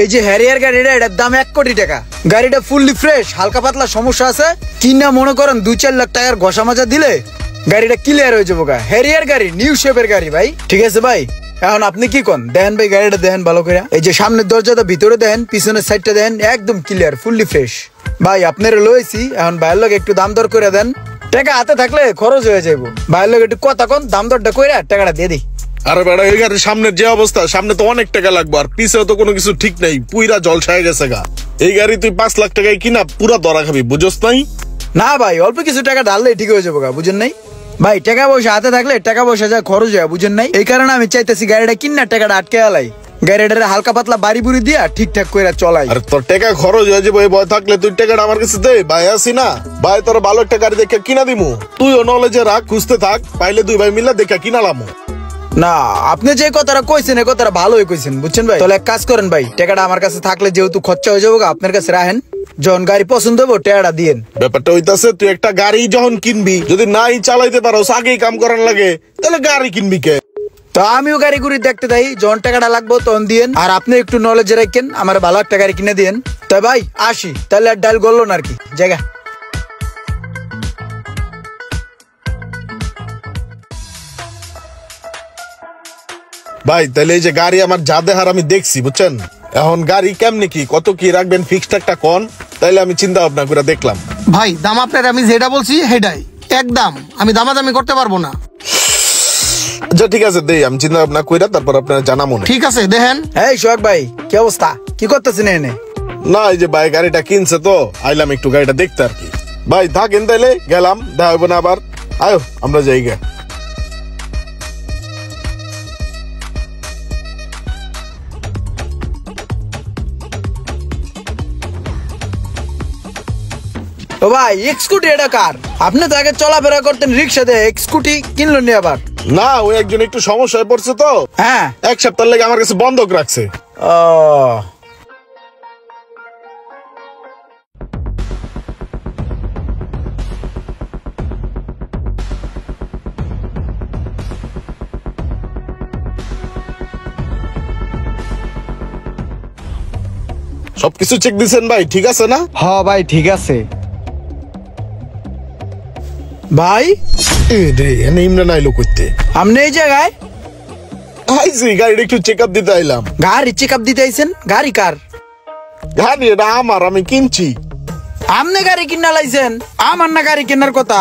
এই যে হ্যারিয়ার গাড়িটা, এটার দাম 1 কোটি টাকা। গাড়িটা ফুললি ফ্রেশ, হালকা পাতলা সমস্যা আছে কিনা মনে করেন 2-4 লাখ টাকার ঘষা মাজা দিলে গাড়িটা ক্লিয়ার হয়ে যাবো। হ্যারিয়ার গাড়ি, নিউ শেপের গাড়ি ভাই। ঠিক আছে ভাই, এখন আপনি কি কন? দেখেন ভাই গাড়িটা দেখেন ভালো করে। এই যে সামনের দরজাটা ভিতরে দেখেন, পিছনের সাইডটা দেখেন, একদম ক্লিয়ার, ফুললি ফ্রেশ। ভাই আপনারা লইছি, এখন ভাইয়ের লোক একটু দাম দর করে দেন। টাকা হাতে থাকলে খরচ হয়ে যাবো। ভাইয়ের লোক একটু কথা কন, দাম দরটা করে টাকাটা দিয়ে দিই। আরে বেড়া, এই গাড়ির সামনের যে অবস্থা, সামনে তো অনেক টাকা লাগবে, আর পিছেও তো কোনো কিছু ঠিক নেই, পুইরা জলছায় গেছে গা। এই গাড়ি তুই 5 লাখ টাকায় কিনা পুরা দরা খাবি, বুঝছ নাই? না ভাই, অল্প কিছু টাকা ঢাললেই ঠিক হয়ে যাবো গা, বুঝেন নাই? ভাই টাকা পয়সা হাতে থাকলে টাকা পয়সা যা খরচ হয়, বুঝেন নাই? এই কারণে আমি চাইতেছি গাড়িটা কিনা টাকাটা আটকে আলাই, গাড়িটারে হালকা পাতলা বাড়ি বুড়ি দিয়া ঠিকঠাক করে চলাই। আর তোর টাকা খরচ হয়ে যাবে, ভয় থাকলে তুই টাকাটা আমার কাছে দে, ভাই আসি না ভাই, তোর ভালো একটা গাড়ি দেখে কিনা দিমু। তুইও নলেজে রাখ, খুঁজতে থাক, পাইলে 2 ভাই মিলে দেখে কিনালামু। না, আপনি যে কথাটা কইছেন এই কথাটা ভালোই কইছেন, বুঝছেন ভাই? তাহলে এক কাজ করেন ভাই, টাকাটা আমার কাছে থাকলে যেহেতু খরচা হয়ে যাবো, আপনার কাছে রাখেন। যখন গাড়ি পছন্দ হবো টাকাটা দিয়েন। ব্যাপারটা হইতাছে, তুই একটা গাড়ি যখন কিনবি, যদি নাই চালাইতে পারো, আগেই কাম করার লাগে, তাহলে গাড়ি কিনবি কে? তো আমিও গাড়ি ঘুরি দেখতে যাই, যখন টাকাটা লাগবো তখন দিয়েন। আর আপনি একটু নলেজ রাখেন, আমার ভালো একটা গাড়ি কিনে দিয়েন। তাই ভাই আসি, তাহলে আর ডাল গড়লো না আর কি জায়গা। ভাই তাহলে এই যে গাড়ি আমার যা দেহার আমি দেখছি, বুঝছেন? এখন গাড়ি কেমনি কি, কত কি রাখবেন, ফিক্সড একটা কোন, তাইলে আমি চিন্তা ভাবনা করে দেখলাম। ভাই দাম আপনার আমি যেটা বলছি সেটাই একদম, আমি দামাদামি করতে পারবো না। আচ্ছা ঠিক আছে, দেই আমি চিন্তা ভাবনা কইরা তারপর আপনারা জানা মনে। ঠিক আছে দেখেন। এই সোহাগ ভাই, কি অবস্থা? কি করতেছেন এনে? না, এই যে ভাই গাড়িটা কিনছে তো আইলাম একটু গাড়িটা দেখতে আর কি। ভাই থাকেন তাইলে, গেলাম, দেখা হইব না আবার। আয়ো আমরা যাই গে। ও ভাই, স্কুটি এটা কার? আপনি তো আগে চলাফেরা করতেন রিক্সা দিয়ে, স্কুটি কিনলো নি আবার? না, ওই একজন একটু সমস্যায় পড়ছে তো, হ্যাঁ, 1 সপ্তাহ লেগে আমার কাছে বন্ধক রাখছে। ও সবকিছু চেক দিছেন ভাই? ঠিক আছে না? হ্যাঁ ভাই ঠিক আছে। ভাই ইমরান আইলো করতে, আপনি এই জায়গায়? আইছি গাড়িটা একটু চেক আপ দিতে আইলাম। গাড়ি চেক আপ দিতে আইছেন? গাড়ি কার? গাড়ি এটা আমার, আমি কিনছি। আপনি গাড়ি কিনা লাইছেন? আমার না গাড়ি কেনার কথা।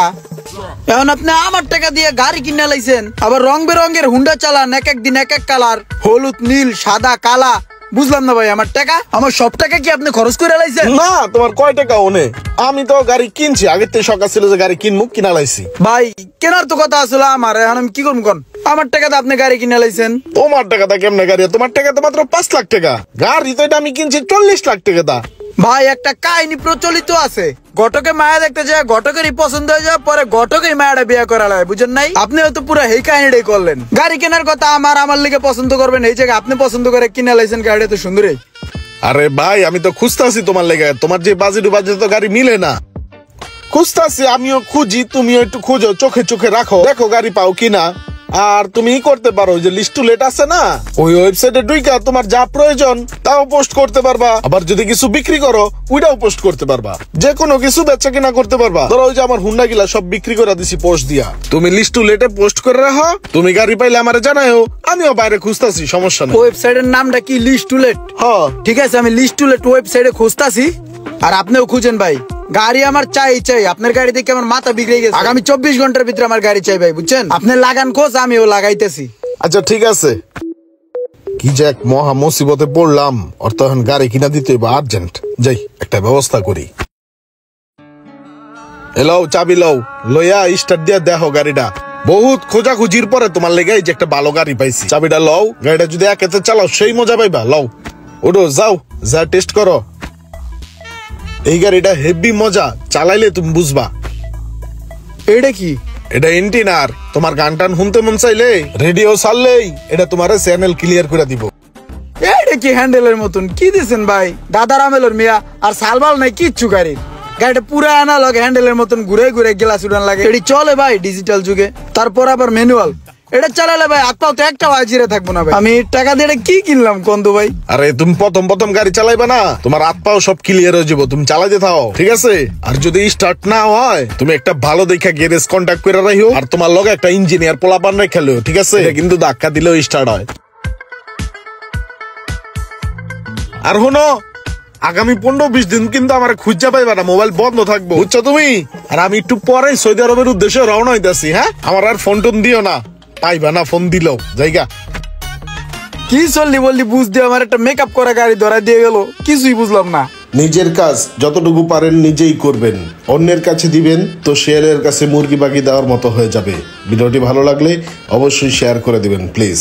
এখন আপনি আমার টাকা দিয়ে গাড়ি কিনা লাইছেন, আবার রং বেরঙের হুন্ডা চালান, এক এক দিন এক এক কালার, হলুদ, নীল, সাদা, কালা। বুঝলাম না ভাই, আমার টাকা, আমার সব টাকা কি আপনি খরচ করে লাইছেন? না, তোমার কয় টাকা ওনে? আমি তো গাড়ি কিনছি, আগের থেকে সকাল ছিল যে গাড়ি কিনবো, কিনা লাইছি। ভাই কেনার তো কথা আসলে আমার, এখন আমি কি করবো কোন? আমার টাকাতে আপনি গাড়ি কিনে লাইছেন। তোমার টাকাটা কেমনে গাড়ি? তোমার টাকা তো মাত্র 5 লাখ টাকা, গাড়ি তো এটা আমি কিনছি 40 লাখ টাকা দা। ভাই একটা কাহিনী প্রচলিত আছে, ঘটকে মায়া দেখতে যায়, ঘটকেরই পছন্দ হয়ে যায়, পরে ঘটকেই মায়াটা বিয়ে করা লাগে, বুঝেন নাই? আপনি হয়তো পুরো এই কাহিনীটাই করলেন। গাড়ি কেনার কথা আমার লিগে পছন্দ করবেন, এই জায়গায় আপনি পছন্দ করে কিনে লাইছেন গাড়িটা তো সুন্দরই। আরে ভাই আমি তো খুঁজতাছি তোমার লেগে, তোমার যে বাজেট তো গাড়ি মিলে না। খুঁজতাছি, আমিও খুঁজি, তুমিও একটু খুঁজো, চোখে চোখে রাখো, দেখো গাড়ি পাও কিনা। আর তুমি করতে পারো, যে লিস্ট টু লেট আছে না, ওই ওয়েবসাইটে ঢুইকা তোমার যা প্রয়োজন তাও পোস্ট করতে পারবা। আবার যদি কিছু বিক্রি করো ওইটাও পোস্ট করতে পারবা, যে কোনো কিছু বেচা কিনা করতে পারবা। ধরো ওই যে আমার হুন্ডা গিলা সব বিক্রি করে দিছি পোস্ট দিয়া, তুমি লিস্ট টু লেটে পোস্ট করে রাখো, তুমি গাড়ি পাইলে আমারে জানাও, আমিও বাইরে খুঁজতাছি, সমস্যা নেই। ওয়েবসাইটের নামটা কি? List to let? হ্যাঁ ঠিক আছে, আমি লিস্ট টু লেট ওয়েবসাইটে খুঁজতাছি, আর আপনিও খুঁজেন ভাই। গাড়ি আমার চাই, আপনার গাড়ি দেখে আমার মাথা বিগড়ে গেছে। আগামী 24 ঘন্টার ভিতরে আমার গাড়ি চাই ভাই, বুঝছেন? আপনি লাগান খোঁজ, আমিও লাগাইতেছি। আচ্ছা ঠিক আছে। কি যে এক মহা মুসিবতে পড়লাম, অর্থ এখন গাড়ি কিনা দিতে হইব আর্জেন্ট, যাই একটা ব্যবস্থা করি। এলাও চাবি লও, লইয়া স্টার্ট দিয়া দেখো গাড়িটা। বহুত খোঁজাখুঁজির পরে তোমার লেগে যে একটা ভালো গাড়ি পাইছি, চাবিটা লও, গাড়িটা যদি একেতে চালাও সেই মজা পাইবা। লও ওঠো, যাও যা টেস্ট করো। এই গাড়িটা হেভি মজা, চালাইলে তুমি বুঝবা। এটা কি? এটা এন্টিনার, তোমার গান টান শুনতে মন চাইলে রেডিও ছাড়লেই এটা তোমার চ্যানেল ক্লিয়ার করে দিব। এটা কি হ্যান্ডেলের মতন কি দিছেন ভাই? দাদার আমেলর মিয়া, আর সালবাল নাই কিচ্ছু গাড়ির। গাড়িটা পুরা অ্যানালগ, হ্যান্ডেলের মতন ঘুরে ঘুরে গ্লাস উড়ান লাগে। এটি চলে ভাই ডিজিটাল যুগে, তারপর আবার ম্যানুয়াল। এটা চালালে ভাই হাত পাও তো একটা জিরে থাকবো না ভাই। আমি টাকা দিয়ে এটা কি কিনলাম কন্দু ভাই? আরে তুমি প্রথম গাড়ি চালাইবা না, তোমার হাত পাও সব ক্লিয়ার হয়ে যাবো, তুমি চালাইতে থাও, ঠিক আছে? আর যদি স্টার্ট না হয় তুমি একটা ভালো দেখা গ্যারেজ কন্ট্যাক্ট করে রাখিও, আর তোমার লগে একটা ইঞ্জিনিয়ার পোলাপান রেখেলো, ঠিক আছে? এটা কিন্তু ধাক্কা দিলেও স্টার্ট হয়। আর হনো, আগামী 15-20 দিন কিন্তু আমার খুঁজা পাইবা না, মোবাইল বন্ধ থাকবো, বুঝছো তুমি? আর আমি একটু পরে সৌদি আরবের উদ্দেশ্যে রওনা হইতাছি। হ্যাঁ, আমার আর ফোন টোন দিও না, পাইবা না ফোন দিলেও। জায়গা কি চললি বললি বুঝ দিয়ে আমার একটা মেকআপ করা গাড়ি ধরা দিয়ে গেল, কিছুই বুঝলাম না। নিজের কাজ যতটুকু পারেন নিজেই করবেন, অন্যের কাছে দিবেন তো শেয়ারের কাছে মুরগি বাগি দেওয়ার মতো হয়ে যাবে। ভিডিওটি ভালো লাগলে অবশ্যই শেয়ার করে দিবেন প্লিজ।